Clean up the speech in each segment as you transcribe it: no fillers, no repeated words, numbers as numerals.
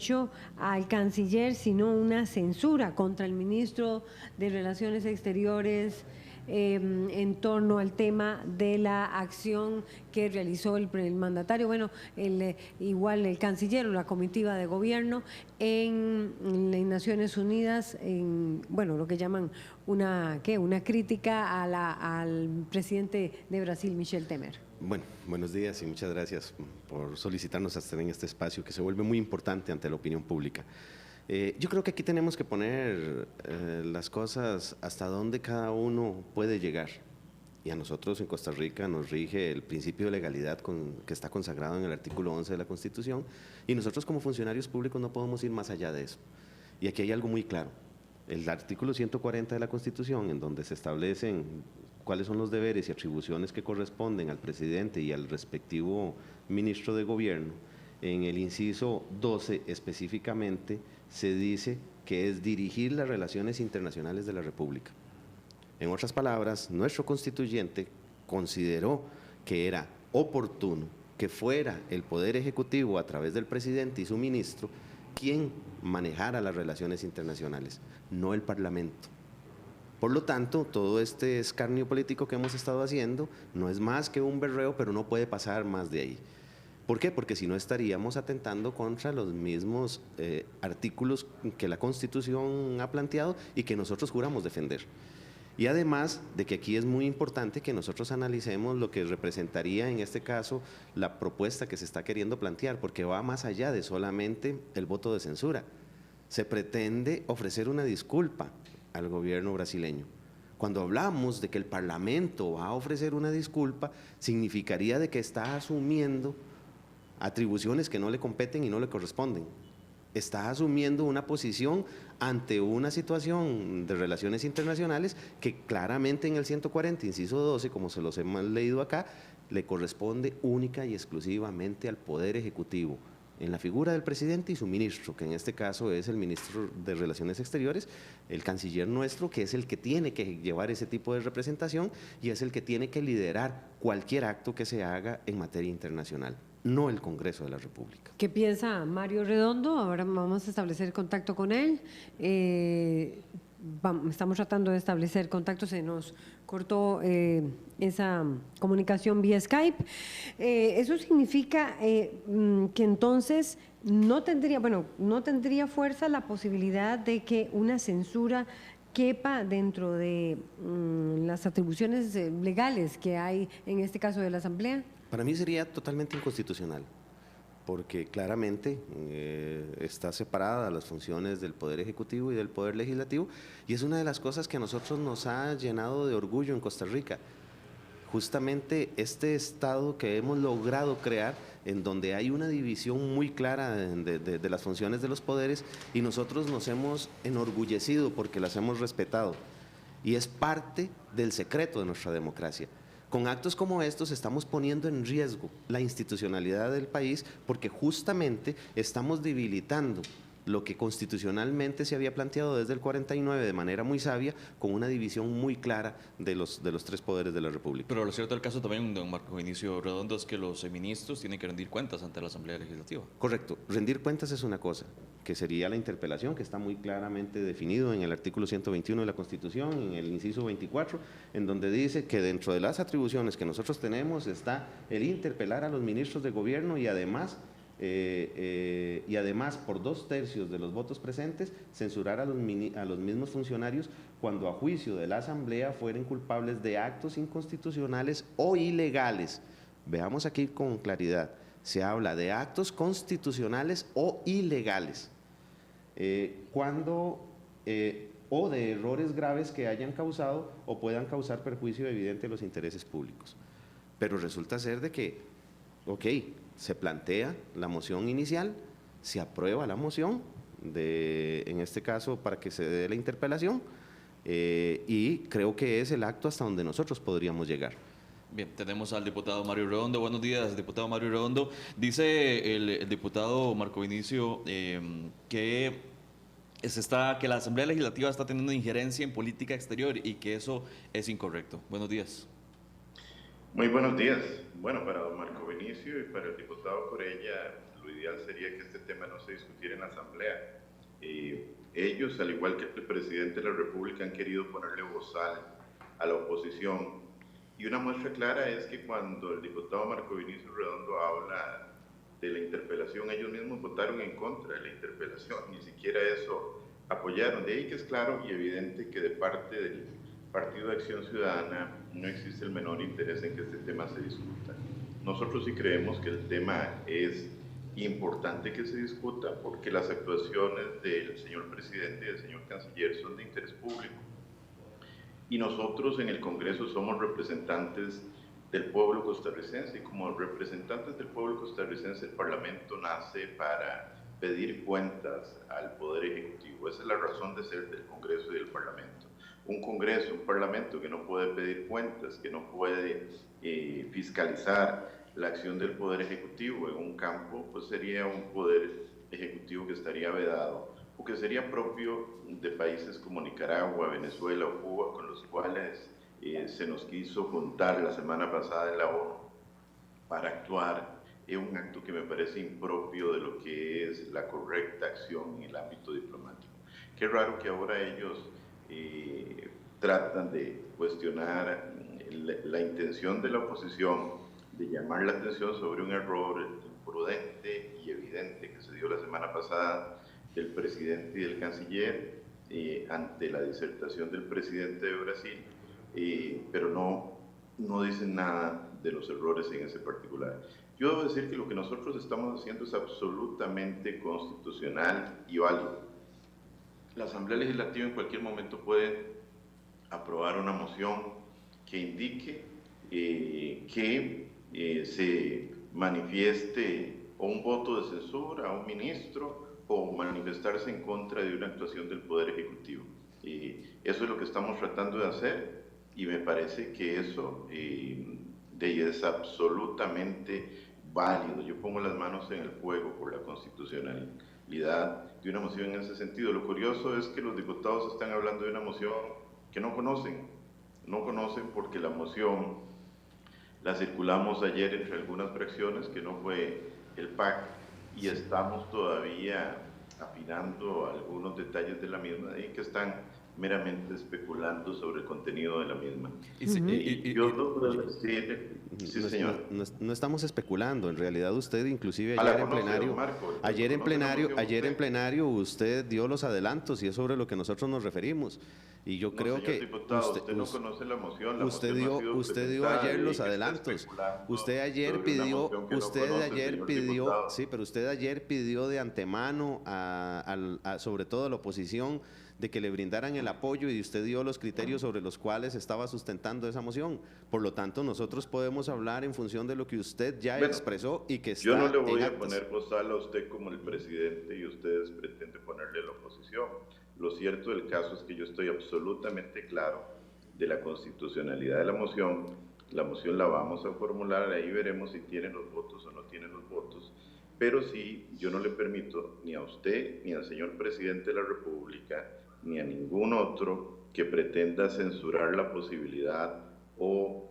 hecho al canciller, sino una censura contra el ministro de Relaciones Exteriores en torno al tema de la acción que realizó el mandatario, bueno, igual el canciller o la comitiva de gobierno en Naciones Unidas, bueno, lo que llaman una crítica al presidente de Brasil, Michel Temer. Bueno, buenos días y muchas gracias por solicitarnos estar en este espacio que se vuelve muy importante ante la opinión pública. Yo creo que aquí tenemos que poner las cosas hasta donde cada uno puede llegar. Y a nosotros en Costa Rica nos rige el principio de legalidad que está consagrado en el artículo 11 de la Constitución, y nosotros como funcionarios públicos no podemos ir más allá de eso. Y aquí hay algo muy claro. El artículo 140 de la Constitución, en donde se establecen cuáles son los deberes y atribuciones que corresponden al presidente y al respectivo ministro de gobierno, en el inciso 12 específicamente se dice que es dirigir las relaciones internacionales de la República. En otras palabras, nuestro constituyente consideró que era oportuno que fuera el Poder Ejecutivo a través del presidente y su ministro quien manejara las relaciones internacionales, no el Parlamento. Por lo tanto, todo este escarnio político que hemos estado haciendo no es más que un berreo, pero no puede pasar más de ahí. ¿Por qué? Porque si no estaríamos atentando contra los mismos artículos que la Constitución ha planteado y que nosotros juramos defender. Y además de que aquí es muy importante que nosotros analicemos lo que representaría en este caso la propuesta que se está queriendo plantear, porque va más allá de solamente el voto de censura. Se pretende ofrecer una disculpa al gobierno brasileño. Cuando hablamos de que el Parlamento va a ofrecer una disculpa, significaría de que está asumiendo atribuciones que no le competen y no le corresponden. Está asumiendo una posición ante una situación de relaciones internacionales que claramente en el 140, inciso 12, como se los hemos leído acá, le corresponde única y exclusivamente al Poder Ejecutivo, en la figura del presidente y su ministro, que en este caso es el ministro de Relaciones Exteriores, el canciller nuestro, que es el que tiene que llevar ese tipo de representación y es el que tiene que liderar cualquier acto que se haga en materia internacional, no el Congreso de la República. ¿Qué piensa Mario Redondo? Ahora vamos a establecer contacto con él. Estamos tratando de establecer contacto, se nos cortó esa comunicación vía Skype. Eso significa que entonces no tendría fuerza la posibilidad de que una censura quepa dentro de las atribuciones legales que hay en este caso de la Asamblea. Para mí sería totalmente inconstitucional, porque claramente está separada las funciones del Poder Ejecutivo y del Poder Legislativo, y es una de las cosas que a nosotros nos ha llenado de orgullo en Costa Rica. Justamente este Estado que hemos logrado crear, en donde hay una división muy clara de las funciones de los poderes, y nosotros nos hemos enorgullecido porque las hemos respetado, y es parte del secreto de nuestra democracia. Con actos como estos estamos poniendo en riesgo la institucionalidad del país porque justamente estamos debilitando lo que constitucionalmente se había planteado desde el 49 de manera muy sabia, con una división muy clara de los tres poderes de la República. Pero lo cierto del caso también, don Marco Vinicio Redondo, es que los ministros tienen que rendir cuentas ante la Asamblea Legislativa. Correcto, rendir cuentas es una cosa, que sería la interpelación, que está muy claramente definido en el artículo 121 de la Constitución, en el inciso 24, en donde dice que dentro de las atribuciones que nosotros tenemos está el interpelar a los ministros de gobierno y además por 2/3 de los votos presentes, censurar a los mismos funcionarios cuando a juicio de la Asamblea fueren culpables de actos inconstitucionales o ilegales. Veamos aquí con claridad, se habla de actos constitucionales o ilegales, o de errores graves que hayan causado o puedan causar perjuicio evidente a los intereses públicos. Pero resulta ser de que, se plantea la moción inicial, se aprueba la moción, en este caso para que se dé la interpelación, y creo que es el acto hasta donde nosotros podríamos llegar. Bien, tenemos al diputado Mario Redondo. Buenos días, diputado Mario Redondo. Dice el diputado Marco Vinicio que la Asamblea Legislativa está teniendo injerencia en política exterior y que eso es incorrecto. Buenos días. Muy buenos días. Bueno, para don Marco Vinicio y para el diputado Corella, lo ideal sería que este tema no se discutiera en la Asamblea. Ellos, al igual que el presidente de la República, han querido ponerle bozal a la oposición. Y una muestra clara es que cuando el diputado Marco Vinicio Redondo habla de la interpelación, ellos mismos votaron en contra de la interpelación, ni siquiera eso apoyaron. De ahí que es claro y evidente que de parte del Partido de Acción Ciudadana no existe el menor interés en que este tema se discuta. Nosotros sí creemos que el tema es importante que se discuta porque las actuaciones del señor presidente y del señor canciller son de interés público. Y nosotros en el Congreso somos representantes del pueblo costarricense, y como representantes del pueblo costarricense el Parlamento nace para pedir cuentas al Poder Ejecutivo. Esa es la razón de ser del Congreso y del Parlamento. Un Congreso, un Parlamento que no puede pedir cuentas, que no puede fiscalizar la acción del Poder Ejecutivo en un campo, pues sería un Poder Ejecutivo que estaría vedado, o que sería propio de países como Nicaragua, Venezuela o Cuba, con los cuales se nos quiso juntar la semana pasada en la ONU para actuar en un acto que me parece impropio de lo que es la correcta acción en el ámbito diplomático. Qué raro que ahora ellos tratan de cuestionar la intención de la oposición de llamar la atención sobre un error imprudente y evidente que se dio la semana pasada del presidente y del canciller ante la disertación del presidente de Brasil, pero no dicen nada de los errores en ese particular. Yo debo decir que lo que nosotros estamos haciendo es absolutamente constitucional y válido. La Asamblea Legislativa en cualquier momento puede aprobar una moción que indique que se manifieste o un voto de censura a un ministro o manifestarse en contra de una actuación del Poder Ejecutivo. Eso es lo que estamos tratando de hacer y me parece que eso es absolutamente válido. Yo pongo las manos en el fuego por la constitucionalidad de una moción en ese sentido. Lo curioso es que los diputados están hablando de una moción que no conocen porque la moción la circulamos ayer entre algunas fracciones, que no fue el PAC, y estamos todavía afinando algunos detalles de la misma y que están meramente especulando sobre el contenido de la misma. Sí, señor. No estamos especulando, en realidad usted inclusive ayer en plenario usted dio los adelantos y es sobre lo que nosotros nos referimos. Y yo creo que usted no conoce la moción. Usted dio ayer los adelantos. Usted ayer pidió, sí, pero usted ayer pidió de antemano sobre todo a la oposición de que le brindaran el apoyo y usted dio los criterios sobre los cuales estaba sustentando esa moción. Por lo tanto, nosotros podemos hablar en función de lo que usted ya expresó y que está yo no le voy en a actas. poner bozal a usted como el presidente y ustedes pretenden ponerle a la oposición. Lo cierto del caso es que yo estoy absolutamente claro de la constitucionalidad de la moción. La moción la vamos a formular, ahí veremos si tienen los votos o no tienen los votos. Pero sí, yo no le permito ni a usted, ni al señor presidente de la República, ni a ningún otro que pretenda censurar la posibilidad o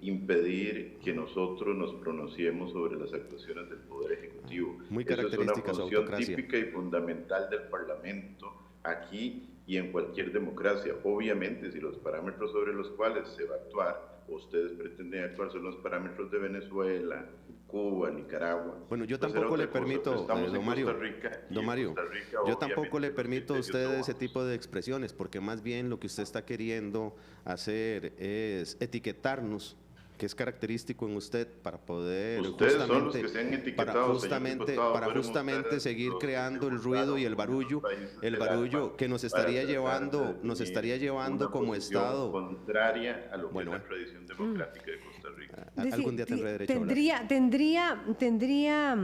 impedir que nosotros nos pronunciemos sobre las actuaciones del Poder Ejecutivo. Muy característica su autocracia. Eso es una función típica y fundamental del Parlamento aquí y en cualquier democracia. Obviamente, si los parámetros sobre los cuales se va a actuar, o ustedes pretenden actuar, son los parámetros de Venezuela, Cuba, Nicaragua. Bueno, yo tampoco le permito, don Mario, yo tampoco le permito a usted ese tipo de expresiones, porque más bien lo que usted está queriendo hacer es etiquetarnos, que es característico en usted para poder justamente seguir creando el ruido y el barullo que nos estaría llevando como Estado contraria a lo que es la tradición democrática de Costa Rica. Algún día tendré derecho tendría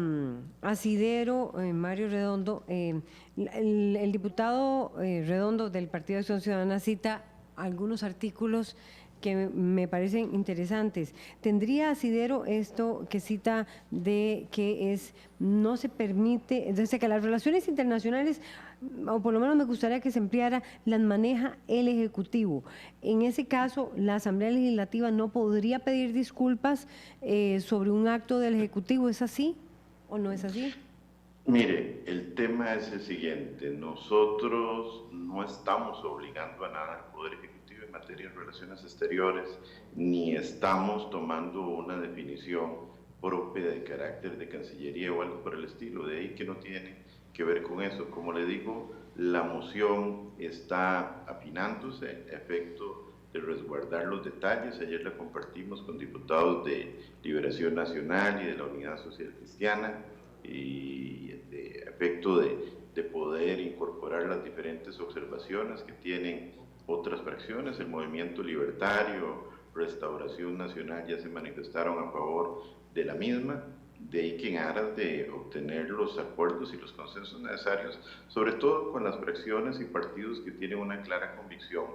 asidero, Mario Redondo, el diputado Redondo del Partido de Acción Ciudadana cita algunos artículos que me parecen interesantes. ¿Tendría asidero esto que cita de que no se permite, desde que las relaciones internacionales, o por lo menos me gustaría que se empleara, las maneja el Ejecutivo? En ese caso, la Asamblea Legislativa no podría pedir disculpas sobre un acto del Ejecutivo, ¿es así? ¿O no es así? Mire, el tema es el siguiente. Nosotros no estamos obligando a nada al Poder Ejecutivo en materia de relaciones exteriores, ni estamos tomando una definición propia de carácter de Cancillería o algo por el estilo. De ahí que no tiene que ver con eso. Como le digo, la moción está afinándose a efecto de resguardar los detalles. Ayer la compartimos con diputados de Liberación Nacional y de la Unidad Social Cristiana, y de efecto de poder incorporar las diferentes observaciones que tienen otras fracciones. El Movimiento Libertario, Restauración Nacional ya se manifestaron a favor de la misma, de ahí que en aras de obtener los acuerdos y los consensos necesarios, sobre todo con las fracciones y partidos que tienen una clara convicción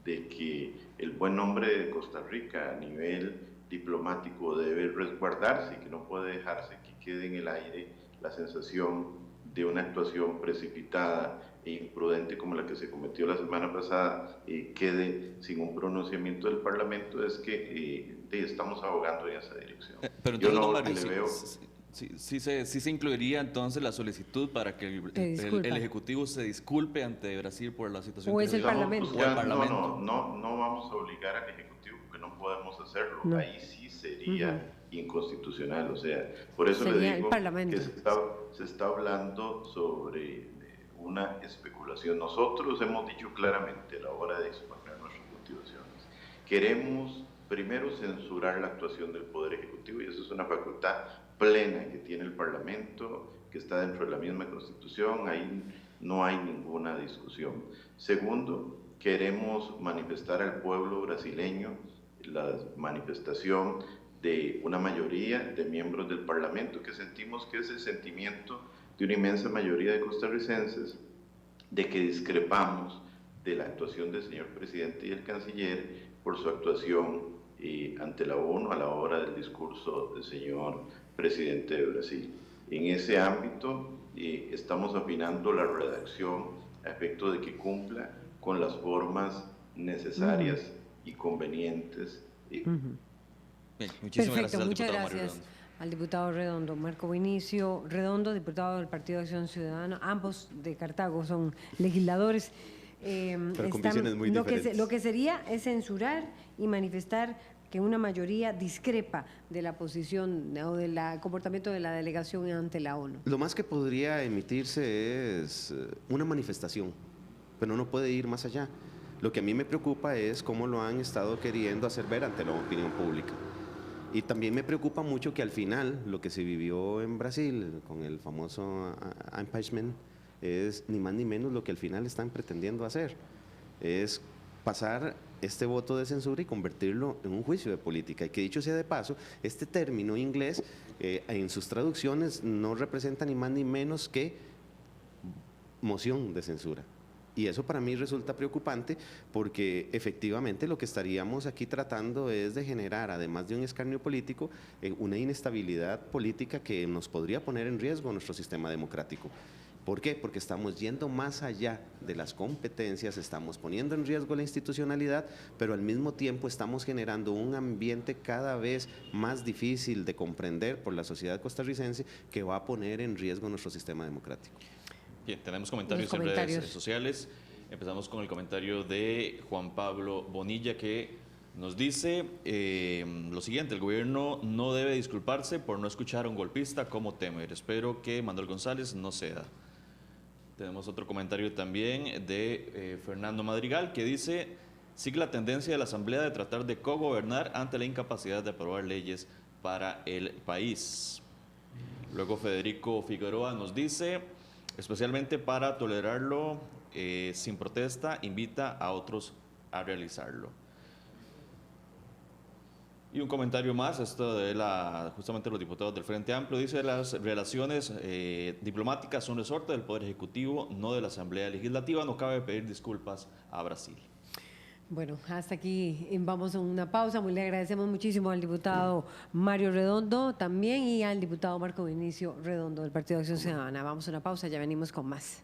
de que el buen nombre de Costa Rica a nivel diplomático debe resguardarse y que no puede dejarse que quede en el aire la sensación de una actuación precipitada e imprudente como la que se cometió la semana pasada, quede sin un pronunciamiento del Parlamento. Es que estamos abogando en esa dirección. Pero yo entonces, no don Mario, le veo... sí se incluiría entonces la solicitud para que el Ejecutivo se disculpe ante Brasil por la situación ¿O que es el Parlamento? Pues ya, no vamos a obligar al Ejecutivo porque no podemos hacerlo. No. Ahí sí sería inconstitucional. O sea, por eso sería le digo que se está hablando sobre una especulación. Nosotros hemos dicho claramente a la hora de exponer nuestras motivaciones, queremos primero censurar la actuación del Poder Ejecutivo, y eso es una facultad plena que tiene el Parlamento, que está dentro de la misma Constitución. Ahí no hay ninguna discusión. Segundo, queremos manifestar al pueblo brasileño la manifestación de una mayoría de miembros del Parlamento, que sentimos que es el sentimiento de una inmensa mayoría de costarricenses, de que discrepamos de la actuación del señor presidente y el canciller por su actuación ante la ONU a la hora del discurso del señor presidente de Brasil. En ese ámbito estamos afinando la redacción a efecto de que cumpla con las formas necesarias y convenientes. Bien, Perfecto, muchísimas gracias al muchas diputado gracias al diputado Redondo. Marco Vinicio Redondo, diputado del Partido de Acción Ciudadana, ambos de Cartago son legisladores. Pero con visiones muy diferentes. Lo que sería es censurar y manifestar que una mayoría discrepa de la posición o del comportamiento de la delegación ante la ONU. Lo más que podría emitirse es una manifestación, pero no puede ir más allá. Lo que a mí me preocupa es cómo lo han estado queriendo hacer ver ante la opinión pública. Y también me preocupa mucho que al final lo que se vivió en Brasil con el famoso impeachment es ni más ni menos lo que al final están pretendiendo hacer. Es pasar este voto de censura y convertirlo en un juicio de política. Y que dicho sea de paso, este término inglés en sus traducciones no representa ni más ni menos que moción de censura. Y eso para mí resulta preocupante porque efectivamente lo que estaríamos aquí tratando es de generar, además de un escarnio político, una inestabilidad política que nos podría poner en riesgo nuestro sistema democrático. ¿Por qué? Porque estamos yendo más allá de las competencias, estamos poniendo en riesgo la institucionalidad, pero al mismo tiempo estamos generando un ambiente cada vez más difícil de comprender por la sociedad costarricense que va a poner en riesgo nuestro sistema democrático. Bien, tenemos comentarios en redes sociales. Empezamos con el comentario de Juan Pablo Bonilla, que nos dice lo siguiente: el gobierno no debe disculparse por no escuchar a un golpista como Temer. Espero que Manuel González no ceda. Tenemos otro comentario también de Fernando Madrigal, que dice: sigue la tendencia de la Asamblea de tratar de cogobernar ante la incapacidad de aprobar leyes para el país. Luego Federico Figueroa nos dice: especialmente para tolerarlo sin protesta, invita a otros a realizarlo. Y un comentario más, esto de justamente los diputados del Frente Amplio, dice: las relaciones diplomáticas son resorte del Poder Ejecutivo, no de la Asamblea Legislativa, no cabe pedir disculpas a Brasil. Bueno, hasta aquí vamos a una pausa. Le agradecemos muchísimo al diputado Mario Redondo también y al diputado Marco Vinicio Redondo del Partido de Acción Ciudadana. Vamos a una pausa, ya venimos con más.